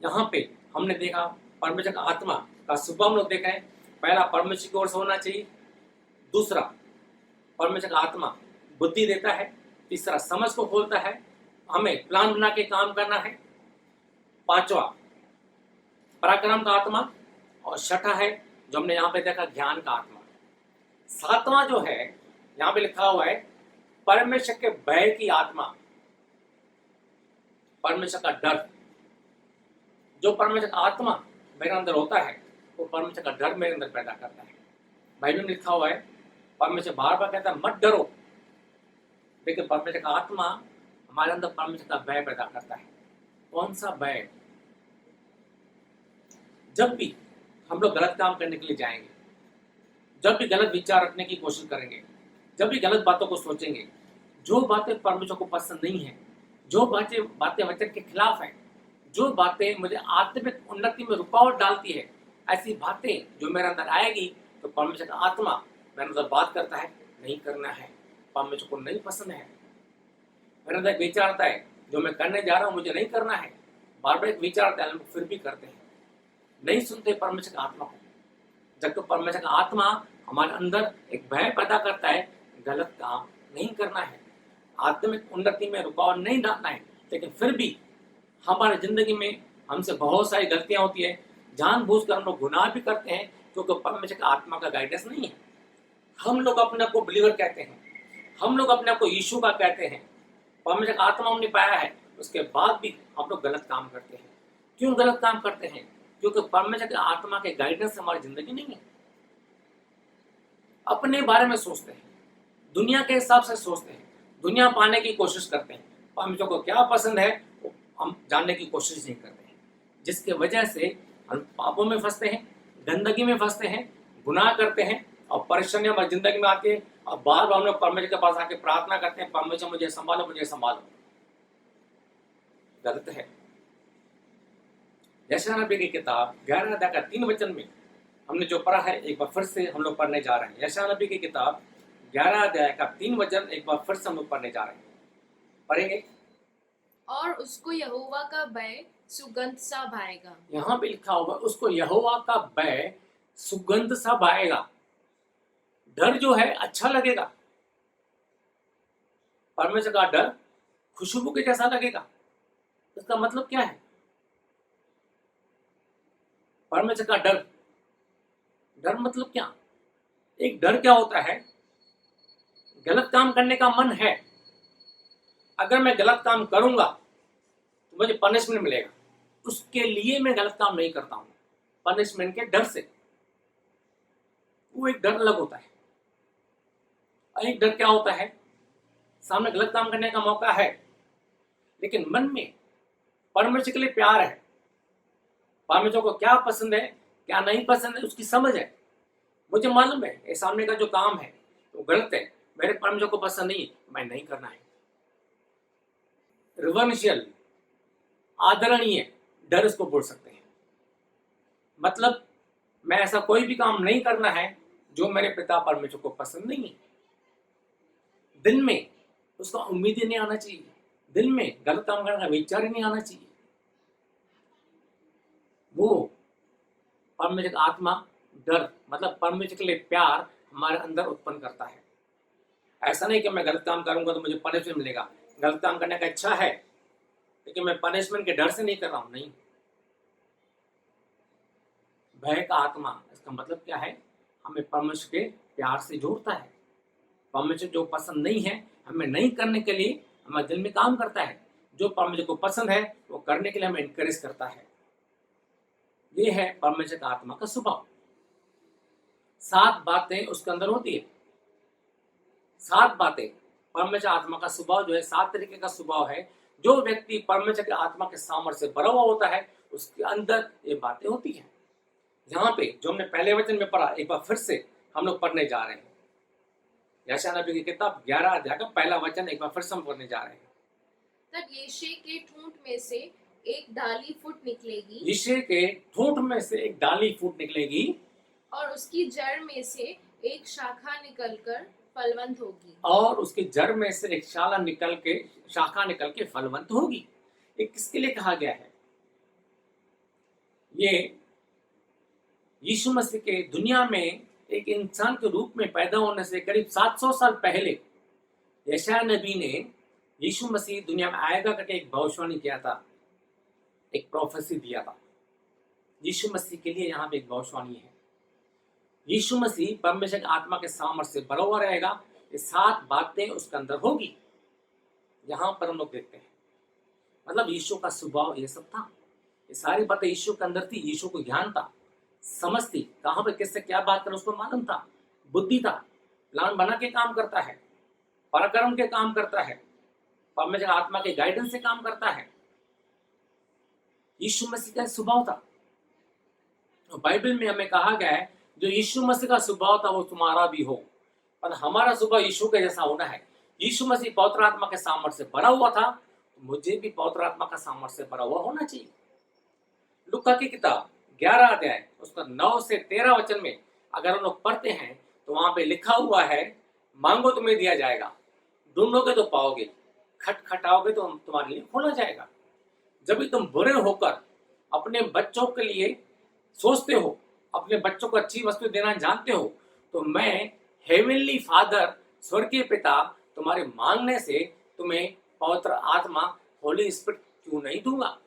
यहाँ पे हमने देखा परमेश्वर का आत्मा का स्वभाव हम लोग देखा है। पहला, परमेश्वर की ओर से होना चाहिए। दूसरा, परमेश्वर का आत्मा बुद्धि देता है। तीसरा, समझ को खोलता है, हमें प्लान बना के काम करना है। पांचवा, पराक्रम का आत्मा। और छठा है जो हमने यहाँ पे देखा, ज्ञान का आत्मा। सातवां जो है यहाँ पे लिखा हुआ है, परमेश्वर के भय की आत्मा, परमेश्वर का डर। जो परमेश्वर का आत्मा मेरे अंदर होता है वो परमेश्वर का डर मेरे अंदर पैदा करता है। बाइबल में लिखा हुआ है, परमेश्वर बार बार कहता है मत डरो, लेकिन परमेश्वर का आत्मा हमारे अंदर परमेश्वर का भय पैदा करता है। कौन सा भय? जब भी हम लोग गलत काम करने के लिए जाएंगे, जब भी गलत विचार रखने की कोशिश करेंगे, जब भी गलत बातों को सोचेंगे, जो बातें परमेश्वर को पसंद नहीं है, जो बातें वचन के खिलाफ है, जो बातें मुझे आत्मिक उन्नति में रुकावट डालती है, ऐसी बातें जो मेरे अंदर आएगी तो परमेश्वर का आत्मा मेरे अंदर बात करता है, नहीं करना है, परमेश्वर को नहीं पसंद है। मेरे अंदर एक विचार आता है जो मैं करने जा रहा हूँ मुझे नहीं करना है, बार बार एक विचार आता है, हम फिर भी करते हैं, नहीं सुनते परमेश्वर का आत्मा को। जब तो परमेश्वर का आत्मा हमारे अंदर एक भय पैदा करता है, गलत काम नहीं करना है, आत्मिक उन्नति में रुकावट नहीं डालना है, लेकिन फिर भी हमारी जिंदगी में हमसे बहुत सारी गलतियां होती है, जानबूझकर हम लोग गुनाह भी करते हैं क्योंकि परमेश्वर का आत्मा का गाइडेंस नहीं है। हम लोग अपने आप को बिलीवर कहते हैं, हम लोग अपने आप को यीशु का कहते हैं, परमेश्वर का आत्मा हमने पाया है, उसके बाद भी हम लोग गलत काम करते हैं। क्यों गलत काम करते हैं? क्योंकि परमेश्वर के आत्मा के गाइडेंस से हमारी जिंदगी नहीं है। अपने बारे में सोचते हैं, दुनिया के हिसाब से सोचते हैं, दुनिया पाने की कोशिश करते हैं, परमेश्वर को क्या पसंद है वो हम जानने की कोशिश नहीं करते हैं, जिसके वजह से हम पापों में फंसते हैं, गंदगी में फंसते हैं, गुनाह करते हैं और परेशानियां हमारी जिंदगी में आती है। और बार बार हम लोग परमेश्वर के पास आके प्रार्थना करते हैं, परमेश्वर मुझे संभालो, मुझे संभालो। गलत है। यशायाह नबी की किताब 11 अध्याय का 3 वचन में हमने जो पढ़ा है, एक बार फिर से हम लोग पढ़ने जा रहे हैं। यशायाह नबी की किताब 11 अध्याय का 3 वचन एक बार फिर से हम लोग पढ़ने जा रहे हैं, पढ़ेंगे। और उसको यहोवा का भय सुगंध सा भाएगा। यहाँ पे लिखा होगा उसको यहोवा का भय सुगंध सा भाएगा। डर जो है अच्छा लगेगा, परमेश्वर का डर खुशबू के जैसा लगेगा। इसका मतलब क्या है? परमेश्वर का डर, डर मतलब क्या? एक डर क्या होता है? गलत काम करने का मन है, अगर मैं गलत काम करूंगा तो मुझे पनिशमेंट मिलेगा, उसके लिए मैं गलत काम नहीं करता हूं, पनिशमेंट के डर से। वो एक डर अलग होता है। और एक डर क्या होता है? सामने गलत काम करने का मौका है, लेकिन मन में परमेश्वर के लिए प्यार है, परमेश्वर को क्या पसंद है क्या नहीं पसंद है उसकी समझ है। मुझे मालूम है ये सामने का जो काम है वो गलत है, मेरे परमेश्वर को पसंद नहीं, मैं नहीं करना है। रिवर्शियल, आदरणीय डर इसको बोल सकते हैं। मतलब मैं ऐसा कोई भी काम नहीं करना है जो मेरे पिता परमेश्वर को पसंद नहीं है। दिल में उसका उम्मीद ही नहीं आना चाहिए, दिल में गलत काम करने का विचार ही नहीं आना चाहिए। वो परमेश्वर का आत्मा डर मतलब परमेश्वर के लिए प्यार हमारे अंदर उत्पन्न करता है। ऐसा नहीं कि मैं गलत काम करूंगा तो मुझे पनिशमेंट मिलेगा। गलत काम करने का इच्छा है, लेकिन मैं पनिशमेंट के डर से नहीं कर रहा हूं, नहीं। भय का आत्मा, इसका मतलब क्या है? हमें परमेश्वर के प्यार से जोड़ता है। परमेश्वर जो पसंद नहीं है हमें नहीं करने के लिए हमारे दिल में काम करता है, जो परमेश्वर को पसंद है वो करने के लिए हमें इनकरेज करता है। ये है परमेश्वर का आत्मा का स्वभाव। 7 बातें उसके अंदर होती है। 7 बातें परमेश्वर आत्मा का स्वभाव जो है, 7 तरीके का स्वभाव है। जो व्यक्ति परमेश्वर के आत्मा के सामर्थ्य से भरा हुआ होता है उसके अंदर ये बातें होती हैं। यहाँ पे जो हमने पहले वचन में पढ़ा, एक बार फिर से हम लोग पढ़ने जा रहे हैं। यशायाह नबी की किताब 11 अध्याय का पहला वचन एक बार फिर से हम पढ़ने जा रहे हैं। तब यिशै के ठूंठ में से एक डाली फूट निकलेगी, यिशै के ठूंठ में से एक डाली फूट निकलेगी और उसकी जड़ में से एक शाखा निकलकर फलवंत होगी। और उसकी जड़ में से एक शाखा निकल के फलवंत होगी। ये किसके लिए कहा गया है? ये यीशु मसीह के दुनिया में एक इंसान के रूप में पैदा होने से करीब 700 साल पहले यशायाह नबी ने यीशु मसीह दुनिया में आएगा करके एक भविष्यवाणी किया था, एक प्रोफेसी दिया था। यीशु मसीह के लिए यहाँ पे एक भविष्यवाणी है। यीशु मसीह परमेश्वर की आत्मा के सामर्थ्य से भरा हुआ रहेगा। ये 7 बातें उसके अंदर होगी। यहाँ पर हम लोग देखते हैं, मतलब यीशु का स्वभाव ये सब था। ये सारी बातें यीशु के अंदर थी। यीशु को ज्ञान था, समझ थी, कहाँ पे किससे क्या बात करना उसको मालूम था, बुद्धि था, प्लान बना के काम करता है, पराक्रम के काम करता है, परमेश्वर आत्मा के गाइडेंस से काम करता है। यीशु मसीह का स्वभाव था। तो बाइबल में हमें कहा गया है जो यीशु मसीह का स्वभाव था वो तुम्हारा भी हो, और हमारा स्वभाव यीशु के जैसा होना है। यीशु मसीह पवित्र आत्मा के सामर्थ्य से भरा हुआ था, तो मुझे भी पवित्र आत्मा का सामर्थ्य से भरा हुआ होना चाहिए। लूका की किताब 11 अध्याय उसका 9 से 13 वचन में अगर हम लोग पढ़ते हैं तो वहां पे लिखा हुआ है, मांगो तुम्हें दिया जाएगा, ढूंढोगे तो पाओगे, खटखटाओगे तो तुम्हारे लिए खोला जाएगा। जब भी तुम बुरे होकर अपने बच्चों के लिए सोचते हो, अपने बच्चों को अच्छी वस्तु देना जानते हो, तो मैं हेवनली फादर, स्वर्गीय पिता, तुम्हारे मांगने से तुम्हें पवित्र आत्मा, होली स्पिरिट क्यों नहीं दूंगा?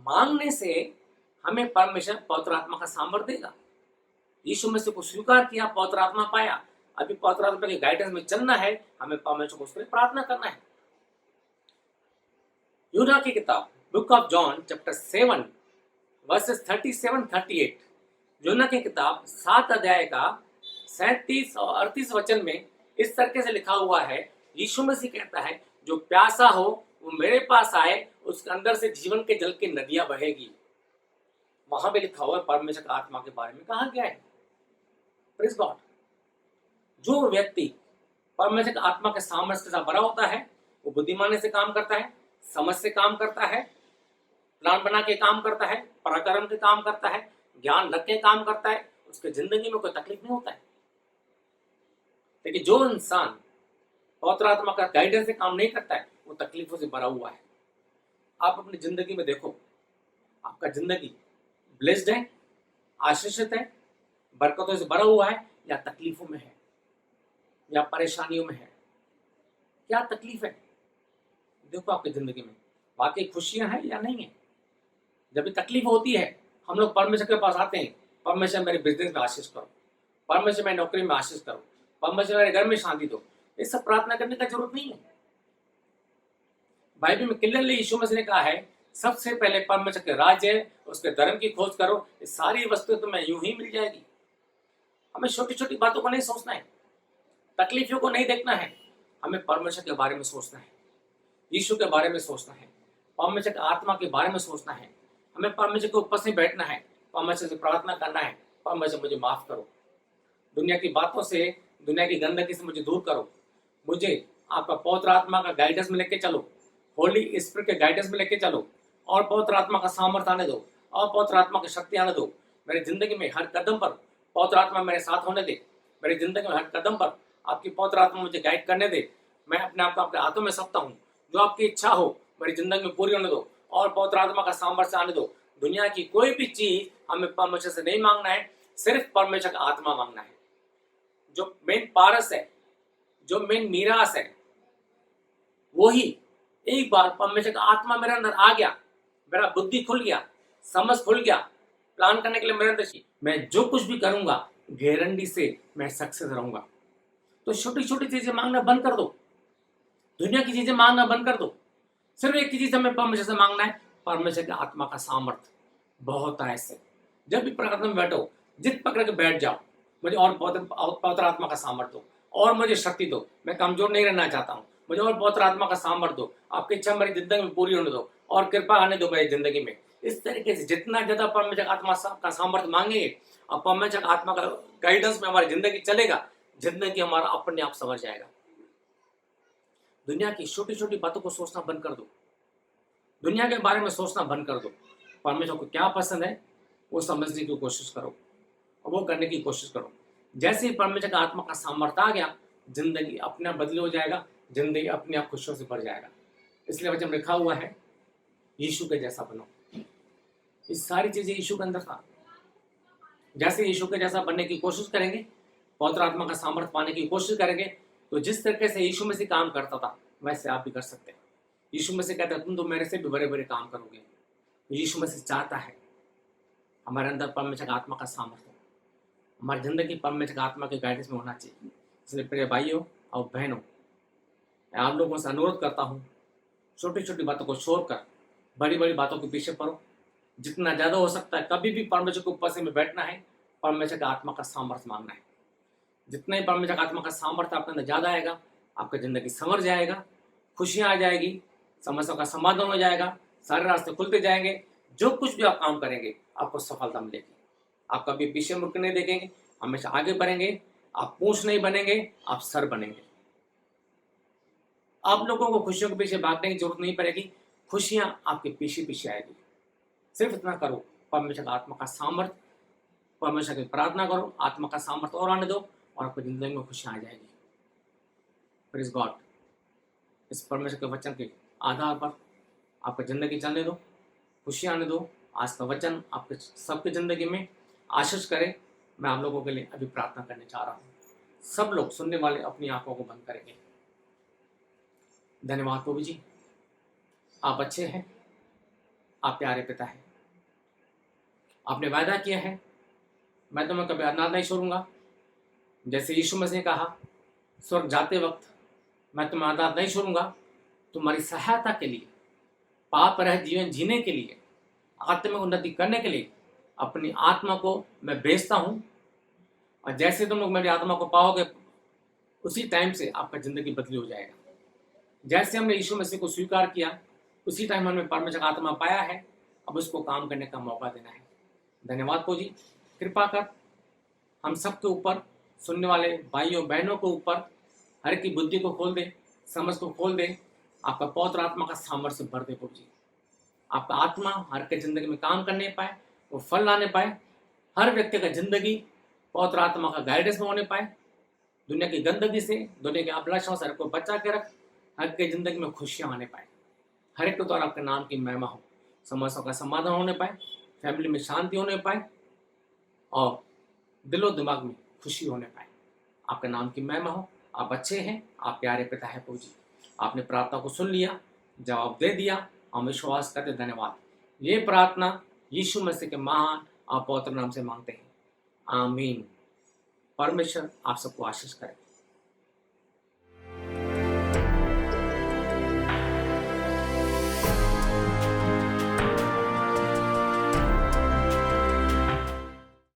मांगने से हमें परमेश्वर पवित्र आत्मा का सामर्थ्य देगा। यीशु मसीह को स्वीकार किया, पवित्र आत्मा पाया। अभी पवित्र आत्मा के गाइडेंस में चलना है, हमें परमेश्वर को उसके लिए प्रार्थना करना है। यूदा की किताब book of John chapter 7 versus 37-38, यूना की किताब 7 अध्याय का 37 और 38 वचन में इस तरीके से लिखा हुआ है। यीशु मसीह कहता है, जो प्यासा हो वो मेरे पास आए, उसके अंदर से जीवन के जल की नदियां बहेगी। वहां पे लिखा हुआ है, परमेश्वर का आत्मा के बारे में कहा गया है। Praise God. जो व्यक्ति परमेश्वर का आत्मा के सामर्थ्य के साथ भरा होता है वो बुद्धिमानी से काम करता है, समझ से काम करता है, प्लान बना के काम करता है, पराक्रम के काम करता है, ज्ञान रख के काम करता है, उसके जिंदगी में कोई तकलीफ नहीं होता है। लेकिन जो इंसान पवित्र आत्मा का गाइडेंस से काम नहीं करता है वो तकलीफों से भरा हुआ है। आप अपनी जिंदगी में देखो, आपका जिंदगी ब्लेस्ड है, आशीषित है, बरकतों से भरा हुआ है, या तकलीफों में है, या परेशानियों में है? क्या तकलीफ है? देखो आपकी जिंदगी में वाकई खुशियां हैं या नहीं है? जब भी तकलीफ होती है, हम लोग परमेश्वर के पास आते हैं, परमेश्वर मेरे बिजनेस में आशीष करो, परमेश्वर मेरी नौकरी में आशीष करो, परमेश्वर मेरे घर में शांति दो। ये सब प्रार्थना करने का जरूरत नहीं है। बाइबल में क्लियरली यीशु मसीह ने कहा है, सबसे पहले परमेश्वर के राज्य, उसके धर्म की खोज करो, ये सारी वस्तुएं तुम्हें यूं ही मिल जाएगी। हमें छोटी छोटी बातों को नहीं सोचना है, तकलीफों को नहीं देखना है, हमें परमेश्वर के बारे में सोचना है, यीशु के बारे में सोचना है, परमेश्वर की आत्मा के बारे में सोचना है। हमें परमेश्वर के ऊपर से बैठना है, परमेश्वर से प्रार्थना करना है, परमेश्वर मुझे माफ करो, दुनिया की बातों से, दुनिया की गंदगी से मुझे दूर करो, मुझे आपका पवित्र आत्मा का गाइडेंस में लेके चलो, होली स्पिरिट के गाइडेंस में लेके चलो, और पवित्र आत्मा का सामर्थ्य आने दो, और पवित्र आत्मा की शक्ति आने दो। मेरी जिंदगी में हर कदम पर पवित्र आत्मा मेरे साथ होने दे, मेरी जिंदगी में हर कदम पर आपकी पवित्र आत्मा मुझे गाइड करने दे। मैं अपने आप को आपके हाथों में सौंपता हूँ, जो आपकी इच्छा हो मेरी जिंदगी में पूरी होने दो, और पवित्र आत्मा का सामर्थ्य आने दो। दुनिया की कोई भी चीज हमें परमेश्वर से नहीं मांगना है, सिर्फ परमेश्वर का आत्मा मांगना है। जो मेन पारस है, जो मेन मीरास है, वही एक बार परमेश्वर का आत्मा मेरे अंदर आ गया, मेरा बुद्धि खुल गया, समझ खुल गया, प्लान करने के लिए मेरे अंदर, मैं जो कुछ भी करूंगा गारंटी से मैं सक्सेस रहूंगा। तो छोटी छोटी चीजें मांगना बंद कर दो, दुनिया की चीजें मांगना बंद कर दो। सिर्फ एक ही चीज हमें परमेश्वर से मांगना है, परमेश्वर की आत्मा का सामर्थ्य। बहुत है ऐसे, जब भी प्रार्थना में बैठो, जिद पकड़ के बैठ जाओ, मुझे और पवित्र आत्मा का सामर्थ्य दो, और मुझे शक्ति दो, मैं कमजोर नहीं रहना चाहता हूँ, मुझे और पवित्र आत्मा का सामर्थ्य दो, आपकी इच्छा मेरी जिंदगी में पूरी होने दो, और कृपा आने दो मेरी जिंदगी में। इस तरीके से जितना ज्यादा परमेश्वर आत्मा का सामर्थ्य मांगेंगे और परमेश्वर आत्मा का गाइडेंस में हमारी जिंदगी चलेगा, जिंदगी हमारा अपने आप समझ जाएगा। दुनिया की छोटी छोटी बातों को सोचना बंद कर दो, दुनिया के बारे में सोचना बंद कर दो। परमेश्वर को क्या पसंद है वो समझने की कोशिश करो, और वो करने की कोशिश करो। जैसे ही परमेश्वर का आत्मा का सामर्थ्य आ गया, जिंदगी अपने आप बदली हो जाएगा, जिंदगी अपने आप खुशियों से भर जाएगा। इसलिए वचन लिखा हुआ है, यीशु के जैसा बनो। ये सारी चीजें यीशु के अंदर था। जैसे यीशु के जैसा बनने की कोशिश करेंगे, पवित्र आत्मा का सामर्थ्य पाने की कोशिश करेंगे, तो जिस तरीके से यीशु मसीह काम करता था वैसे आप भी कर सकते हैं। यीशु मसीह कहता है, तुम तो मेरे से भी बड़े बड़े काम करोगे। यीशु मसीह चाहता है हमारे अंदर परमेश्वर का आत्मा का सामर्थ्य, हमारी जिंदगी परमेश्वर का आत्मा के गाइडेंस में होना चाहिए। इसलिए प्रिय भाइयों और बहनों, मैं आप लोगों से अनुरोध करता हूँ, छोटी छोटी बातों को छोड़कर बड़ी बड़ी बातों के पीछे पड़ो। जितना ज्यादा हो सकता है कभी भी परमेश्वर के ऊपर से में बैठना है, परमेश्वर का आत्मा का सामर्थ्य मांगना है। जितना ही परमेश्वर का आत्मा का सामर्थ्य आपके अंदर ज्यादा आएगा, आपकी जिंदगी संवर जाएगा, खुशियां आ जाएगी, समस्या का समाधान हो जाएगा, सारे रास्ते खुलते जाएंगे। जो कुछ भी आप काम करेंगे आपको सफलता मिलेगी। आप कभी पीछे मुड़ के नहीं देखेंगे, हमेशा आगे बढ़ेंगे। आप पूंछ नहीं बनेंगे, आप सर बनेंगे। आप लोगों को खुशियों के पीछे भागने की जरूरत नहीं पड़ेगी, खुशियां आपके पीछे पीछे आएगी। सिर्फ इतना करो, परमेश्वर का आत्मा का सामर्थ्य, परमेश्वर की प्रार्थना करो, आत्मा का सामर्थ्य और आने दो, और आपकी जिंदगी में खुशियां आ जाएगी। Praise God. इस परमेश्वर के वचन के आधार पर आपकी जिंदगी चलने दो, खुशियां आने दो। आज का वचन आपके सबकी जिंदगी में आशीष करे। मैं आप लोगों के लिए अभी प्रार्थना करने चाह रहा हूँ। सब लोग सुनने वाले अपनी आंखों को बंद करेंगे। धन्यवाद प्रभु जी, आप अच्छे हैं, आप प्यारे पिता हैं। आपने वायदा किया है, मैं तुम्हें कभी अनाथ नहीं छोड़ूंगा। जैसे यीशु मसीह ने कहा, स्वर्ग जाते वक्त मैं तुम्हें अनाथ नहीं छोड़ूंगा। तुम्हारी सहायता के लिए, पाप रहित जीवन जीने के लिए, आत्मिक उन्नति करने के लिए अपनी आत्मा को मैं भेजता हूँ। और जैसे तुम लोग मेरी आत्मा को पाओगे, उसी टाइम से आपका जिंदगी बदली हो जाएगा। जैसे हमने यीशु मसीह को स्वीकार किया, उसी टाइम हमने परमेश्वर का आत्मा पाया है। अब उसको काम करने का मौका देना है। धन्यवाद प्रभु जी, कृपा कर हम सबके ऊपर, सुनने वाले भाइयों बहनों के ऊपर हर की बुद्धि को खोल दे, समझ को खोल दे। आपका पवित्र आत्मा का सामर्थ्य भर दे प्रभु जी। आपका आत्मा हर के जिंदगी में काम करने पाए, वो फल लाने पाए। हर व्यक्ति का जिंदगी पवित्र आत्मा का गाइडेंस में होने पाए। दुनिया की गंदगी से, दुनिया के अभिलाषाओं से हर को बचा के रख। हर के जिंदगी में खुशियां आने पाए। हर एक के द्वारा आपके नाम की महिमा हो, समस्याओं का समाधान होने पाए, फैमिली में शांति होने पाए और दिलो दिमाग में खुशी होने पाए। आपके नाम की महिमा हो। आप अच्छे हैं, आप प्यारे पिता है प्रभु जी। आपने प्रार्थना को सुन लिया, जवाब दे दिया, हम विश्वास करते धन्यवाद। ये प्रार्थना यीशु मसीह के महान और पवित्र नाम से मांगते हैं, आमीन। परमेश्वर आप सबको आशीष करे।